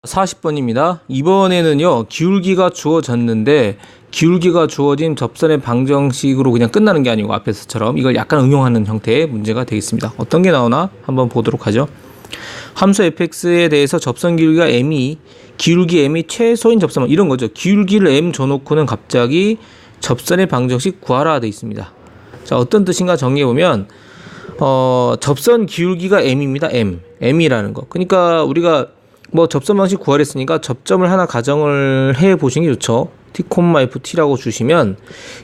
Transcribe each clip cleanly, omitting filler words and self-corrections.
40번입니다. 이번에는요, 기울기가 주어졌는데, 기울기가 주어진 접선의 방정식으로 그냥 끝나는 게 아니고 앞에서처럼 이걸 약간 응용하는 형태의 문제가 되겠습니다. 어떤 게 나오나 한번 보도록 하죠. 함수 fx에 대해서 접선 기울기가 m이, 기울기 m이 최소인 접선, 이런 거죠. 기울기를 m 줘놓고는 갑자기 접선의 방정식 구하라 되어 있습니다. 자, 어떤 뜻인가 정리해보면, 접선 기울기가 m입니다. m이라는 거. 그러니까 우리가 뭐 접선 방식 구하랬으니까 접점을 하나 가정을 해 보시는 게 좋죠. t, ft라고 주시면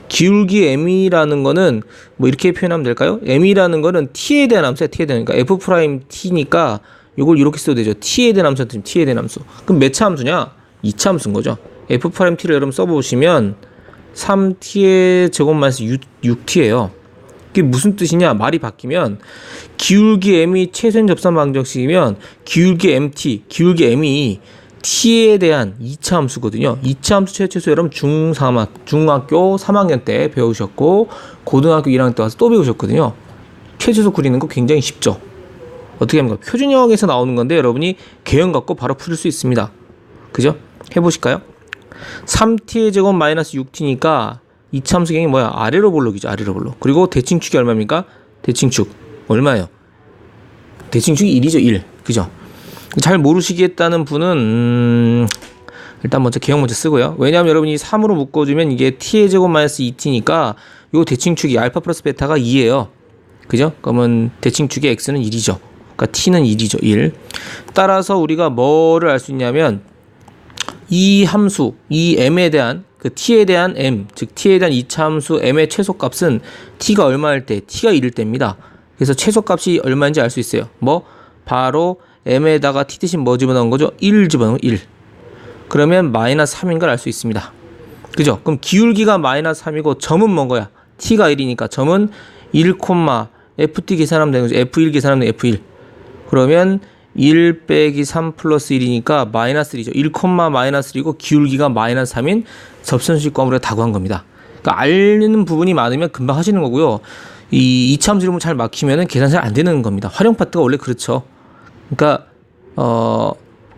기울기 m이라는 거는 뭐 이렇게 표현하면 될까요? m이라는 거는 t에 대한 함수야. t에 대한, 그러니까 f't니까 이걸 이렇게 써도 되죠. t에 대한 함수, t에 대한 함수. 그럼 몇 차 함수냐? 2차 함수인 거죠. f't를 여러분 써보시면 3t의 제곱 마이너스 6t예요. 이게 무슨 뜻이냐? 말이 바뀌면 기울기 m이 최소인 접선 방정식이면 기울기 mt, 기울기 m이 t에 대한 2차 함수거든요. 2차 함수 최소 여러분 중학교 3학년 때 배우셨고 고등학교 1학년 때 와서 또 배우셨거든요. 최소수 그리는 거 굉장히 쉽죠. 어떻게 합니까? 표준형에서 나오는 건데 여러분이 개형 갖고 바로 풀 수 있습니다. 그죠? 해보실까요? 3t의 제곱 마이너스 6t니까 2차 함수 개형이 뭐야? 아래로 볼록이죠. 아래로 볼록. 그리고 대칭축이 얼마입니까? 대칭축 얼마예요? 대칭축이 1이죠. 1. 그죠? 잘 모르시겠다는 분은 일단 먼저 개형 먼저 쓰고요. 왜냐하면 여러분이 3으로 묶어주면 이게 t의 제곱 마이너스 2t니까 요 대칭축이 알파 플러스 베타가 2예요. 그죠? 그러면 대칭축의 x는 1이죠. 그러니까 t는 1이죠. 1. 따라서 우리가 뭐를 알 수 있냐면 이 함수, 이 m에 대한 그 t에 대한 m, 즉 t에 대한 2차 함수 m의 최소값은 t가 얼마일 때? t가 1일 때입니다. 그래서 최소값이 얼마인지 알 수 있어요. 뭐? 바로 m에다가 t 대신 뭐 집어넣은 거죠? 1 집어넣은 거 1. 그러면 마이너스 3인 걸 알 수 있습니다. 그죠? 그럼 기울기가 마이너스 3이고 점은 뭔 거야? t가 1이니까 점은 1, ft 계산하면 되는 거죠. f1 계산하면 f1. 그러면 1 빼기 3 플러스 1이니까 마이너스 1이죠. 1, 마이너스 1이고 기울기가 마이너스 3인 접선식 우리가 다 구한 겁니다. 그러니까 알는 부분이 많으면 금방 하시는 거고요. 이 2차 함수 이름을 잘 막히면은 계산 잘 안 되는 겁니다. 활용 파트가 원래 그렇죠. 그러니까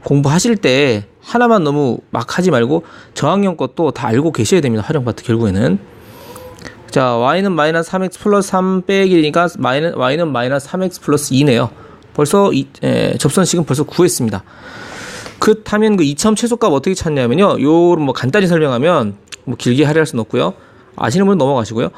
공부하실 때 하나만 너무 막 하지 말고 저학년 것도 다 알고 계셔야 됩니다. 활용 파트 결국에는. 자, y는 마이너스 3x 플러스 3 빼기 1이니까 y는 마이너스 3x 플러스 2네요. 벌써 접선식은 벌써 구했습니다. 그렇다면 그 2차 최소값 어떻게 찾냐면요. 요런 뭐 간단히 설명하면 뭐 길게 하려 할 수는 없고요. 아시는 분은 넘어가시고요.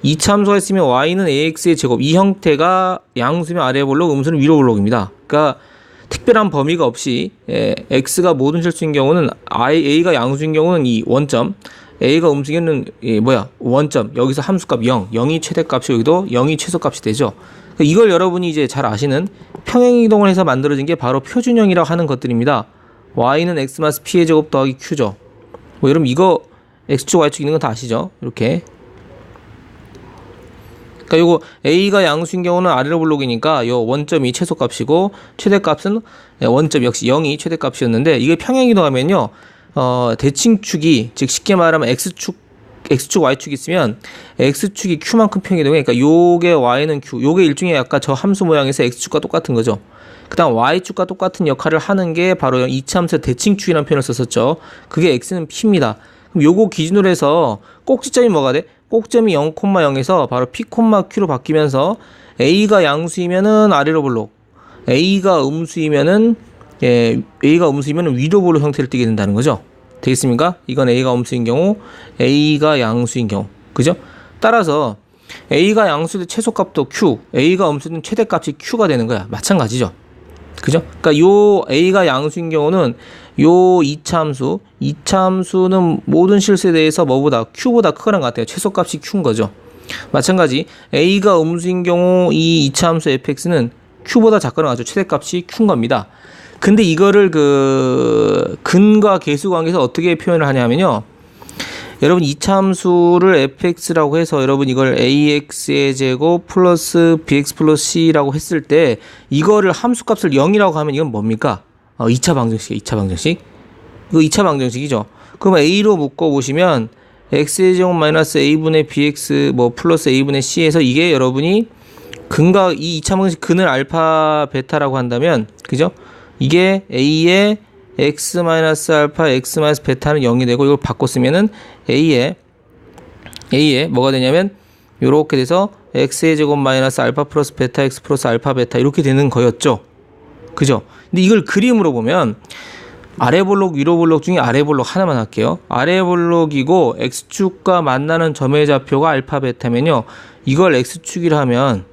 2차 함수가 있으면 y는 ax의 제곱, 이 형태가 양수면 아래 볼록, 음수는 위로 볼록입니다. 그러니까 특별한 범위가 없이 x가 모든 실수인 경우는 a가 양수인 경우는 이 원점, a가 음수는 원점, 여기서 함수값 0, 0이 최대값이 여기도 0이 최소값이 되죠. 이걸 여러분이 이제 잘 아시는 평행이동을 해서 만들어진 게 바로 표준형이라고 하는 것들입니다. y는 x 마이너스 p의 제곱 더하기 q죠. 뭐 여러분 이거 x축 y축 있는 건 다 아시죠? 이렇게. 그러니까 요거 a가 양수인 경우는 아래로 볼록이니까 요 원점이 최소값이고 최대값은 원점 역시 0이 최대값이었는데 이게 평행이동하면요. 대칭축이 즉 쉽게 말하면 x축 y축이 있으면 x축이 q만큼 평행이동해. 그러니까 요게 y는 q, 요게 일종의 아까 저 함수 모양에서 x축과 똑같은 거죠. 그 다음 y축과 똑같은 역할을 하는 게 바로 2차 함수의 대칭축이라는 표현을 썼었죠. 그게 x는 p입니다. 그럼 요거 기준으로 해서 꼭지점이 뭐가 돼? 꼭점이 0,0에서 바로 p, q로 바뀌면서 a가 양수이면은 아래로 볼록, a가 음수이면은 위로 볼록 형태를 띠게 된다는 거죠. 되겠습니까? 이건 a가 음수인 경우, a가 양수인 경우. 그죠? 따라서 a가 양수의 최소값도 q, a가 음수는 최대값이 q가 되는 거야. 마찬가지죠. 그죠? 그러니까 요 a가 양수인 경우는 요 2차 함수는 모든 실수에 대해서 뭐보다 q보다 크거나 같아요. 최소값이 q인 거죠. 마찬가지 a가 음수인 경우 이 2차 함수 fx는 q보다 작거나 같죠. 최대값이 q인 겁니다. 근데 이거를 그 근과 계수 관계에서 어떻게 표현을 하냐면요. 여러분 2차 함수를 fx라고 해서 여러분 이걸 ax의 제곱 플러스 bx 플러스 c라고 했을 때 이거를 함수값을 0이라고 하면 이건 뭡니까? 2차 방정식이에요. 2차 방정식. 이거 2차 방정식이죠. 그럼 a로 묶어 보시면 x의 제곱 마이너스 a분의 bx 뭐 플러스 a분의 c에서 이게 여러분이 근과 이 2차 방정식 근을 알파 베타라고 한다면 그죠? 이게 A의 x 마이너스 알파, x 마이너스 베타는 0이 되고 이걸 바꿔 쓰면은 a에 뭐가 되냐면 요렇게 돼서 x의 제곱 마이너스 알파 플러스 베타 x 플러스 알파 베타 이렇게 되는 거였죠. 그죠? 근데 이걸 그림으로 보면 아래 볼록 위로 볼록 중에 아래 볼록 하나만 할게요. 아래 볼록이고 x축과 만나는 점의 좌표가 알파 베타면요. 이걸 x축이라 하면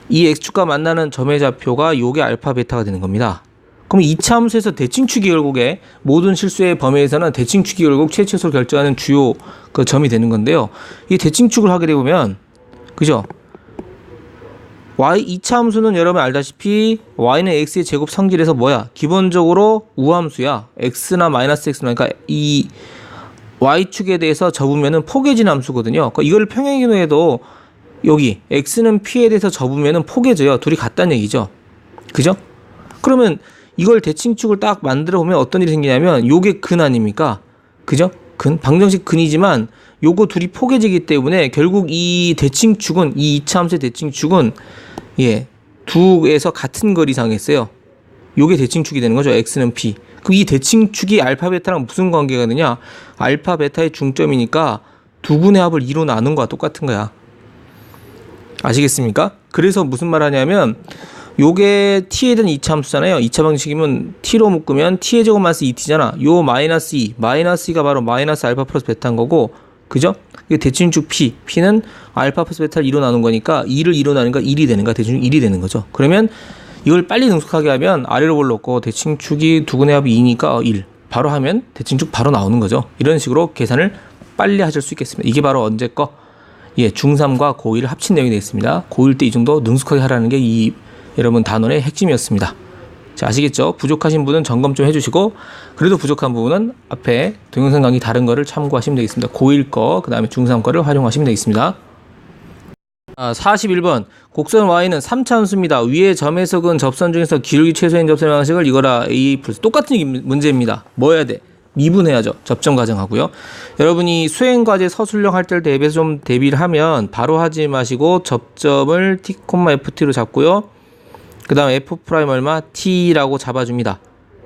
이 x축과 만나는 점의 좌표가 요게 알파 베타가 되는 겁니다. 그럼 이차함수에서 대칭축이 결국에 모든 실수의 범위에서는 대칭축이 결국 최초수를 결정하는 주요 그 점이 되는 건데요. 이 대칭축을 하게 되면 그죠? 이차함수는 여러분 알다시피 y는 x의 제곱 성질에서 뭐야? 기본적으로 우함수야. x나 마이너스 x나 그러니까 이 y축에 대해서 접으면은 포개진 함수거든요. 그러니까 이걸 평행이동해도 여기 x는 p에 대해서 접으면은 포개져요. 둘이 같다는 얘기죠. 그죠? 그러면 이걸 대칭축을 딱 만들어 보면 어떤 일이 생기냐면 요게 근 아닙니까? 그죠? 근 방정식 근이지만 요거 둘이 포개지기 때문에 결국 이 대칭축은 이 이차함수의 대칭축은 두에서 같은 거리 이상이 있어요. 요게 대칭축이 되는 거죠. x는 p. 그럼 이 대칭축이 알파 베타랑 무슨 관계가 되냐? 알파 베타의 중점이니까 두 군의 합을 2로 나눈 거와 똑같은 거야. 아시겠습니까? 그래서 무슨 말 하냐면 요게 t에 대한 2차 함수잖아요. 2차 방식이면 t로 묶으면 t의 제곱 마이너스 2t잖아. 요 마이너스 2, 마이너스 2가 바로 마이너스 알파 플러스 베타인 거고, 그죠? 이게 대칭축 p는 알파 플러스 베타를 2로 나눈 거니까 2를 2로 나누니까 1이 되는 거야. 대칭축 1이 되는 거죠. 그러면 이걸 빨리 능숙하게 하면 아래로 볼놓고 대칭축이 두근의 합이 2니까 1 바로 하면 대칭축 바로 나오는 거죠. 이런 식으로 계산을 빨리 하실 수 있겠습니다. 이게 바로 언제 거? 중3과 고1을 합친 내용이 되겠습니다. 고1 때 이 정도 능숙하게 하라는 게 이 여러분 단원의 핵심이었습니다. 자, 아시겠죠? 부족하신 분은 점검 좀 해주시고, 그래도 부족한 부분은 앞에 동영상 강의 다른 거를 참고하시면 되겠습니다. 고1 거, 그 다음에 중3 거를 활용하시면 되겠습니다. 41번. 곡선 y는 3차 함수입니다. 위의 점에서 근 접선 중에서 기울기 최소인 접선의 방식을 이거라 a 플러스 똑같은 문제입니다. 뭐 해야 돼? 미분해야죠. 접점 가정하고요. 여러분이 수행과제 서술형 할 때를 대비해서 좀 대비를 하면 바로 하지 마시고 접점을 t, ft로 잡고요. 그 다음 f' 얼마? t라고 잡아줍니다.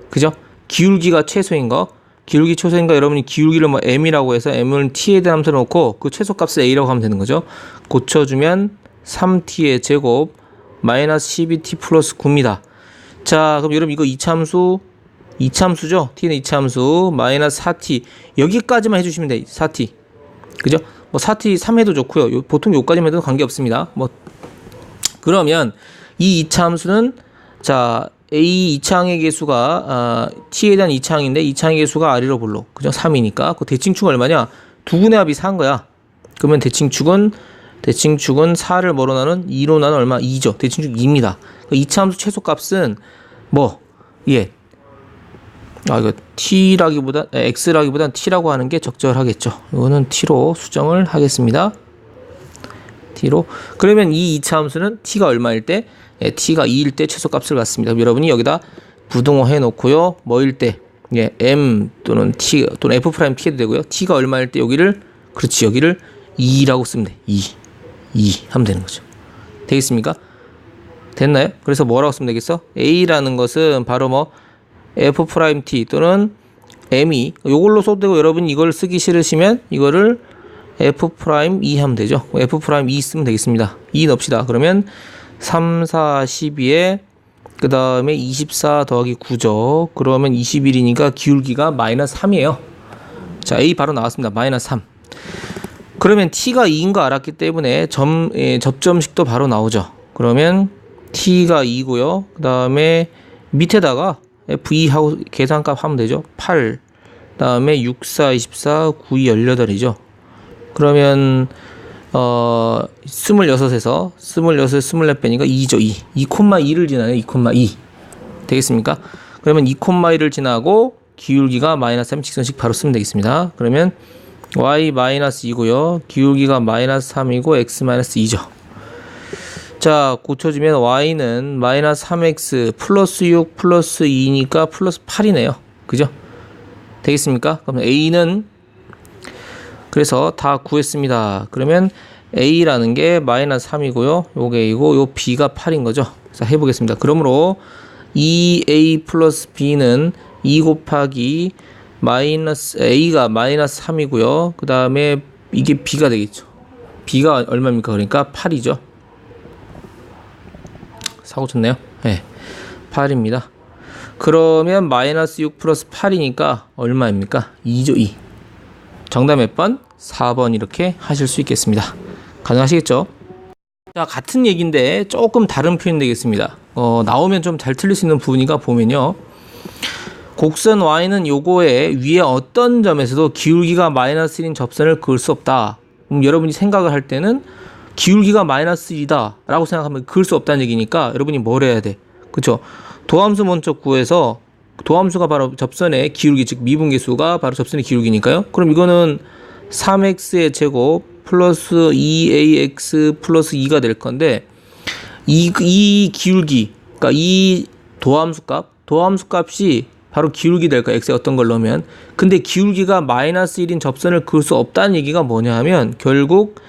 그죠? 기울기가 최소인 거. 기울기 최소인 거 여러분이 기울기를 뭐 m이라고 해서 m을 t에 대한 함수로 놓고 그 최소값을 a라고 하면 되는 거죠. 고쳐주면 3t의 제곱 마이너스 12t 플러스 9입니다. 자, 그럼 여러분 이거 이차함수 이차함수죠? t는 이차함수 마이너스 4t 여기까지만 해주시면 돼요. 4t 그죠? 뭐 4t 3해도 좋고요. 보통 요까지만 해도 관계없습니다. 뭐 그러면 이 이차함수는 자 a 이차항의 개수가 t에 대한 이차항인데 이차항의 개수가 아래로 볼록 그죠? 3이니까 그 대칭축은 얼마냐? 두분의 합이 4인 거야. 그러면 대칭축은 4를 뭐로 나눈? 2로 나눈 얼마? 2죠. 대칭축 2입니다. 이차함수 최소값은 뭐 이거 t라기보다 x라기보단 t라고 하는 게 적절하겠죠. 이거는 t로 수정을 하겠습니다. t로. 그러면 이 이차함수는 t가 얼마일 때? t가 2일 때 최소값을 갖습니다. 여러분이 여기다 부등호 해놓고요. 뭐일 때? m 또는 t 또는 f' t 해도 되고요. t가 얼마일 때 여기를 2라고 쓰면 돼. 2 하면 되는 거죠. 되겠습니까? 됐나요? 그래서 뭐라고 쓰면 되겠어? a라는 것은 바로 뭐 f'' 또는 m이 요걸로 써도 되고 여러분이 이걸 쓰기 싫으시면 이거를 f'2 하면 되죠. f'2 쓰면 되겠습니다. 2 넣읍시다. 그러면 3, 4, 12에 그 다음에 24 더하기 9죠. 그러면 21이니까 기울기가 마이너스 3이에요. 자, a 바로 나왔습니다. 마이너스 3. 그러면 t가 2인 거 알았기 때문에 접점식도 바로 나오죠. 그러면 t가 2고요. 그 다음에 밑에다가 f2 하고 계산값 하면 되죠. 8. 그 다음에 6, 4, 24, 9, 2, 18이죠. 그러면 26에서 24 빼니까 2죠. 2,2를 지나요. 2,2 되겠습니까? 그러면 2,2를 지나고 기울기가 마이너스 3 직선식 바로 쓰면 되겠습니다. 그러면 y 마이너스 2고요. 기울기가 마이너스 3이고 x 마이너스 2죠. 자, 고쳐주면 y는 마이너스 3x 플러스 6 플러스 2니까 플러스 8이네요. 그죠? 되겠습니까? 그럼 a는 그래서 다 구했습니다. 그러면 a라는 게 마이너스 3이고요. 요게 a고 요 b가 8인 거죠. 자, 해보겠습니다. 그러므로 2a 플러스 b는 2 곱하기 마이너스 a가 마이너스 3이고요. 그 다음에 이게 b가 되겠죠. b가 얼마입니까? 그러니까 8이죠. 사고 쳤네요. 네, 8입니다. 그러면 마이너스 6 플러스 8이니까 얼마입니까? 2죠. 2. 정답 몇 번? 4번 이렇게 하실 수 있겠습니다. 가능하시겠죠? 자, 같은 얘기인데 조금 다른 표현 되겠습니다. 나오면 좀 잘 틀릴 수 있는 부분이가 보면요. 곡선 y는 요거에 위에 어떤 점에서도 기울기가 마이너스 1인 접선을 그을 수 없다. 여러분이 생각을 할 때는 기울기가 마이너스 1이다 라고 생각하면 그을 수 없다는 얘기니까 여러분이 뭘 해야 돼? 그쵸? 도함수 먼저 구해서 도함수가 바로 접선의 기울기, 즉 미분계수가 바로 접선의 기울기니까요. 그럼 이거는 3x의 제곱 플러스 2ax 플러스 2가 될 건데 이 기울기, 그러니까 이 도함수 값이 바로 기울기 될까? x에 어떤 걸 넣으면. 근데 기울기가 마이너스 1인 접선을 그을 수 없다는 얘기가 뭐냐 하면 결국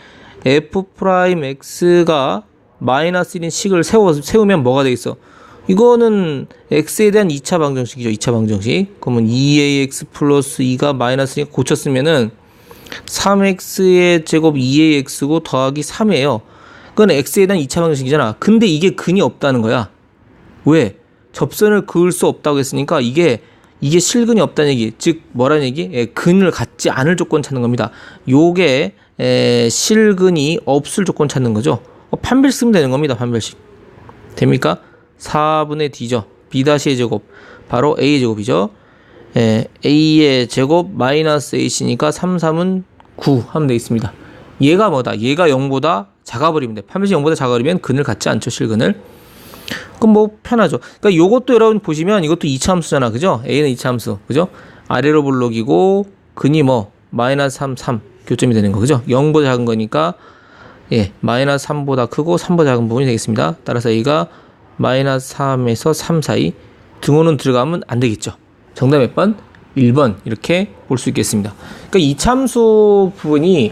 f'x가 마이너스 1인 식을 세우면 뭐가 되겠어? 이거는 x에 대한 2차 방정식이죠. 2차 방정식. 그러면 2ax 플러스 2가 마이너스 1 고쳤으면은 3x의 제곱 2ax고 더하기 3이에요. 그건 x에 대한 2차 방정식이잖아. 근데 이게 근이 없다는 거야. 왜? 접선을 그을 수 없다고 했으니까 이게 실근이 없다는 얘기. 즉 뭐라는 얘기? 근을 갖지 않을 조건 찾는 겁니다. 요게 실근이 없을 조건 찾는 거죠. 판별식 쓰면 되는 겁니다. 판별식. 됩니까? 4분의 d죠. b'의 제곱 바로 a의 제곱이죠. a의 제곱 마이너스 ac니까 3, 3은 9 하면 되겠습니다. 얘가 뭐다? 얘가 0보다 작아버리면 돼. 판별식 0보다 작아버리면 근을 갖지 않죠. 실근을. 그럼 뭐 편하죠. 그러니까 요것도 여러분 보시면 이것도 2차 함수잖아. 그죠? a는 2차 함수. 그죠? 아래로 볼록이고 근이 뭐 마이너스 3, 3 교점이 되는 거. 그죠? 0보다 작은 거니까 마이너스 3보다 크고 3보다 작은 부분이 되겠습니다. 따라서 a가 마이너스 3에서 3 사이 등호는 들어가면 안 되겠죠. 정답 몇 번? 1번 이렇게 볼 수 있겠습니다. 그러니까 이참수 부분이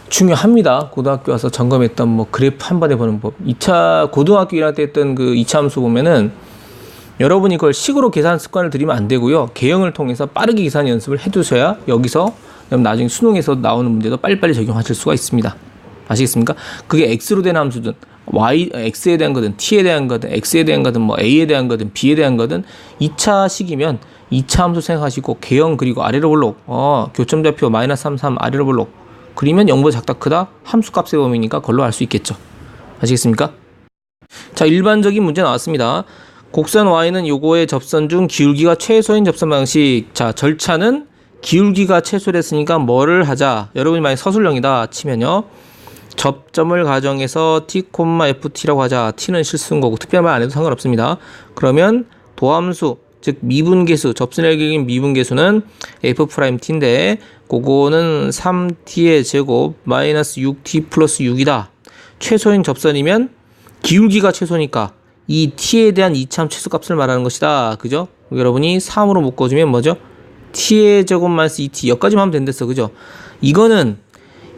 중요합니다. 고등학교 와서 점검했던 뭐 그래프 한 번에 보는 법. 2차 고등학교 1학년 때 했던 그 이참수 보면은 여러분이 그걸 식으로 계산 습관을 들이면 안 되고요. 개형을 통해서 빠르게 계산 연습을 해두셔야 여기서 나중에 수능에서 나오는 문제도 빨리빨리 적용하실 수가 있습니다. 아시겠습니까? 그게 x로 된 함수든 x에 대한 거든 t에 대한 거든 x에 대한 거든 뭐 a에 대한 거든 b에 대한 거든 2차 식이면 2차 함수 생각하시고 개형 그리고 아래로 볼록 교점좌표 마이너스 3, 3 아래로 볼록 그리면 0보다 작다 크다 함수값의 범위니까 그걸로 알 수 있겠죠. 아시겠습니까? 자, 일반적인 문제 나왔습니다. 곡선 y는 요거의 접선 중 기울기가 최소인 접선 방식. 자, 절차는 기울기가 최소랬으니까 뭐를 하자. 여러분이 만약 서술형이다 치면요. 접점을 가정해서 t, ft라고 하자. t는 실수인 거고 특별한 말 안 해도 상관없습니다. 그러면 도함수 즉 미분계수, 접선의 길이인 미분계수는 f't인데 그거는 3t의 제곱 마이너스 6t 플러스 6이다. 최소인 접선이면 기울기가 최소니까 이 t에 대한 이참 최소값을 말하는 것이다. 그죠? 여러분이 3으로 묶어주면 뭐죠? t의 제곱 마이너스 2t 여기까지만 하면 된댔어. 그죠? 이거는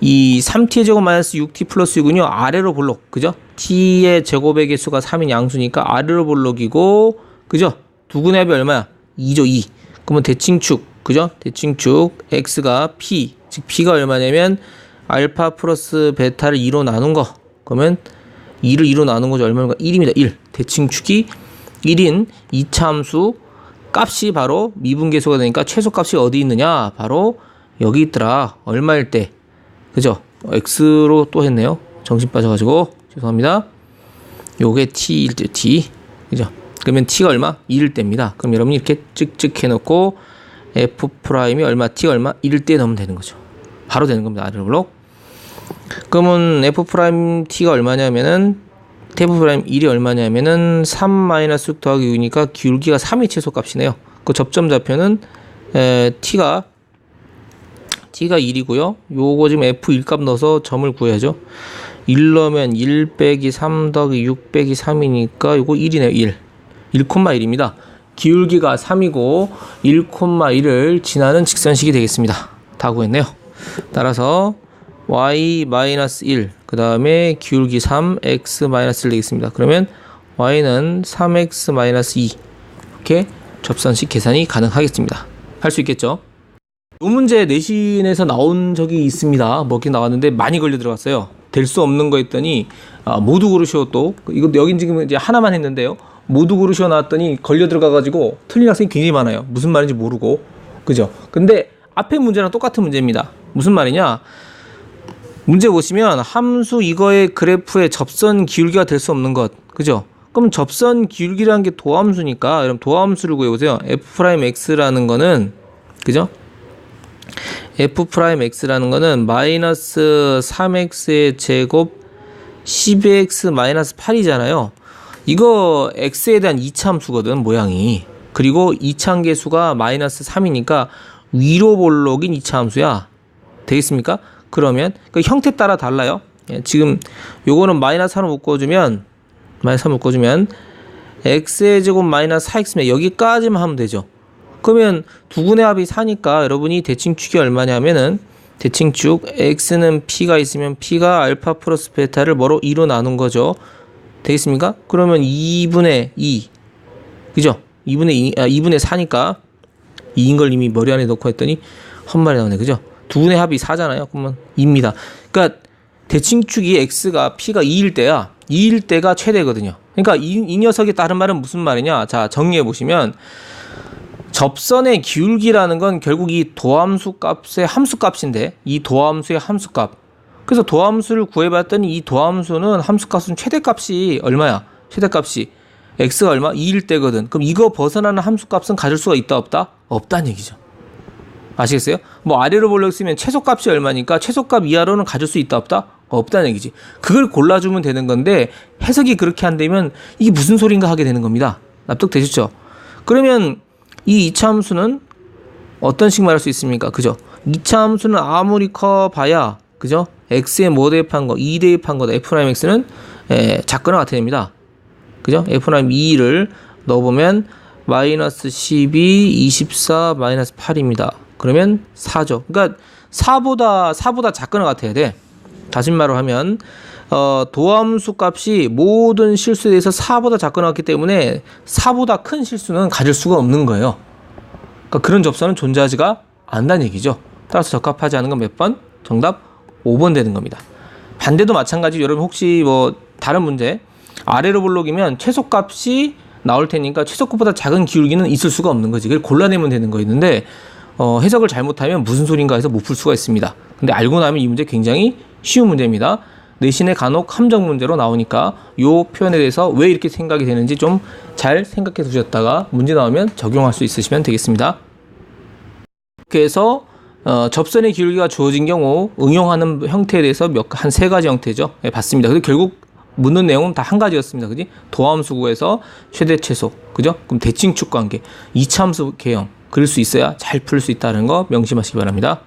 이 3t의 제곱 마이너스 6t 플러스 6은요 아래로 볼록. 그죠? t의 제곱의 개수가 3인 양수니까 아래로 볼록이고 그죠? 두근의 합이 얼마야? 2죠. 2. 그러면 대칭축. 그죠? 대칭축 x가 p. 즉 p가 얼마냐면 알파 플러스 베타를 2로 나눈 거. 그러면 2를 2로 나눈 거죠. 얼마인가? 1입니다. 1. 대칭축이 1인 2차 함수 값이 바로 미분계수가 되니까 최소값이 어디 있느냐? 바로 여기 있더라. 얼마일 때? 그죠? x로 또 했네요. 정신 빠져가지고 죄송합니다. 요게 t일 때 t. 그죠? 그러면 t가 얼마? 1일 때입니다. 그럼 여러분이 이렇게 찍찍 해놓고 f'이 얼마? t가 얼마? 1일 때 넣으면 되는 거죠. 바로 되는 겁니다. 아래로 볼록. 그러면 f't가 얼마냐면은 f'1이 얼마냐면은 3-6 더하기 6이니까 기울기가 3이 최소값이네요. 그 접점 좌표는 t가 1이고요. 요거 지금 f1 값 넣어서 점을 구해야죠. 1 넣으면 1 빼기 3 더하기 6 빼기 3이니까 요거 1이네요. 1,1입니다. 기울기가 3이고 1,1을 지나는 직선식이 되겠습니다. 다 구했네요. 따라서 y-1 그 다음에 기울기 3 x-1 되겠습니다. 그러면 y는 3x-2 이렇게 접선식 계산이 가능하겠습니다. 할 수 있겠죠? 이 문제 내신에서 나온 적이 있습니다. 먹긴 나왔는데 많이 걸려 들어갔어요. 될 수 없는 거 했더니 모두 고르시오. 또 이거 여긴 지금 이제 하나만 했는데요. 모두 고르시오 나왔더니 걸려 들어가가지고 틀린 학생이 굉장히 많아요. 무슨 말인지 모르고, 그죠? 근데 앞에 문제랑 똑같은 문제입니다. 무슨 말이냐? 문제 보시면 함수 이거의 그래프의 접선 기울기가 될 수 없는 것, 그죠? 그럼 접선 기울기라는 게 도함수니까, 여러분 도함수를 구해보세요. f'x라는 거는, 그죠? f'x라는 거는 마이너스 3x의 제곱 12x 마이너스 8이잖아요. 이거 x에 대한 이차함수거든, 모양이. 그리고 이차함계수가 마이너스 3이니까 위로 볼록인 이차함수야. 되겠습니까? 그러면 그 형태 따라 달라요. 지금 요거는 마이너스 3을 묶어주면 x의 제곱 마이너스 4x면 여기까지만 하면 되죠. 그러면 두분의 합이 4니까 여러분이 대칭축이 얼마냐면은 대칭축 x는 p가 있으면 p가 알파 플러스 베타를 뭐로 2로 나눈 거죠. 되겠습니까? 그러면 2분의 2, 그죠? 2분의 4니까 2인 걸 이미 머리 안에 넣고 했더니 헛말이 나오네, 그죠? 두분의 합이 4잖아요. 그러면 2입니다. 그러니까 대칭축이 x가 p가 2일 때야. 2일 때가 최대거든요. 그러니까 이 녀석의 다른 말은 무슨 말이냐? 자, 정리해 보시면 접선의 기울기라는 건 결국 이 도함수 값의 함수값인데, 이 도함수의 함수값. 그래서 도함수를 구해봤더니 이 도함수는 함수값은 최대값이 얼마야? 최대값이 x가 얼마? 2일 때거든. 그럼 이거 벗어나는 함수값은 가질 수가 있다 없다? 없다는 얘기죠. 아시겠어요? 뭐 아래로 보려고 쓰면 최소값이 얼마니까 최소값 이하로는 가질 수 있다 없다? 없다는 얘기지. 그걸 골라주면 되는 건데 해석이 그렇게 안 되면 이게 무슨 소린가 하게 되는 겁니다. 납득되셨죠? 그러면 이 이차함수는 어떤 식으로 말할 수 있습니까? 그죠? 이차함수는 아무리 커봐야, 그죠? x에 뭐 대입한 거, 2 대입한 거다. f'x는 작거나 같아야 됩니다. 그죠? f'2를 넣어보면 마이너스 12, 24, 마이너스 8입니다. 그러면 4죠. 그러니까 4보다 작거나 같아야 돼. 다시 말로 하면 도함수 값이 모든 실수에 대해서 4보다 작거나 같기 때문에 4보다 큰 실수는 가질 수가 없는 거예요. 그러니까 그런 접선은 존재하지가 않다는 얘기죠. 따라서 적합하지 않은 건 몇 번? 정답 5번 되는 겁니다. 반대도 마찬가지. 여러분 혹시 뭐 다른 문제 아래로 볼록이면 최소값이 나올 테니까 최소값보다 작은 기울기는 있을 수가 없는 거지. 그걸 골라내면 되는 거였는데 해석을 잘못하면 무슨 소린가 해서 못 풀 수가 있습니다. 근데 알고 나면 이 문제 굉장히 쉬운 문제입니다. 내신에 간혹 함정 문제로 나오니까 이 표현에 대해서 왜 이렇게 생각이 되는지 좀 잘 생각해 두셨다가 문제 나오면 적용할 수 있으시면 되겠습니다. 그래서 접선의 기울기가 주어진 경우 응용하는 형태에 대해서 한 3가지 형태죠. 봤습니다. 근데 결국 묻는 내용은 다 한 가지였습니다. 그지? 도함수 구에서 최대 최소. 그죠? 그럼 대칭축 관계, 이차함수 개형 그릴 수 있어야 잘 풀 수 있다는 거 명심하시기 바랍니다.